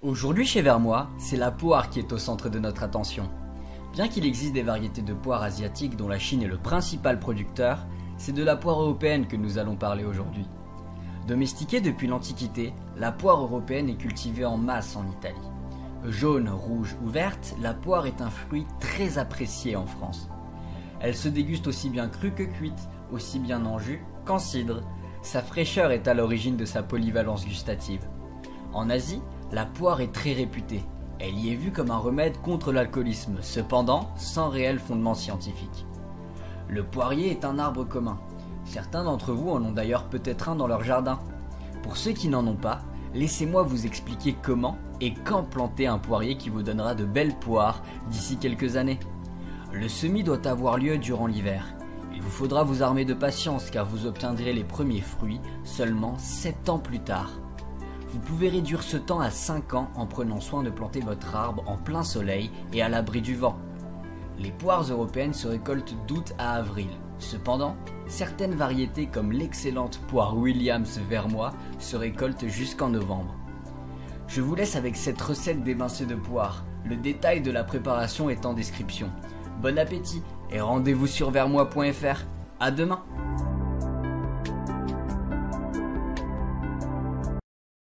Aujourd'hui chez Vermois, c'est la poire qui est au centre de notre attention. Bien qu'il existe des variétés de poires asiatiques dont la Chine est le principal producteur, c'est de la poire européenne que nous allons parler aujourd'hui. Domestiquée depuis l'Antiquité, la poire européenne est cultivée en masse en Italie. Jaune, rouge ou verte, la poire est un fruit très apprécié en France. Elle se déguste aussi bien crue que cuite, aussi bien en jus qu'en cidre. Sa fraîcheur est à l'origine de sa polyvalence gustative. En Asie, la poire est très réputée. Elle y est vue comme un remède contre l'alcoolisme, cependant sans réel fondement scientifique. Le poirier est un arbre commun. Certains d'entre vous en ont d'ailleurs peut-être un dans leur jardin. Pour ceux qui n'en ont pas, laissez-moi vous expliquer comment et quand planter un poirier qui vous donnera de belles poires d'ici quelques années. Le semis doit avoir lieu durant l'hiver. Il vous faudra vous armer de patience car vous obtiendrez les premiers fruits seulement 7 ans plus tard. Vous pouvez réduire ce temps à 5 ans en prenant soin de planter votre arbre en plein soleil et à l'abri du vent. Les poires européennes se récoltent d'août à avril. Cependant, certaines variétés comme l'excellente poire Williams Vermois se récoltent jusqu'en novembre. Je vous laisse avec cette recette d'émincé de poire. Le détail de la préparation est en description. Bon appétit et rendez-vous sur vermois.fr. À demain!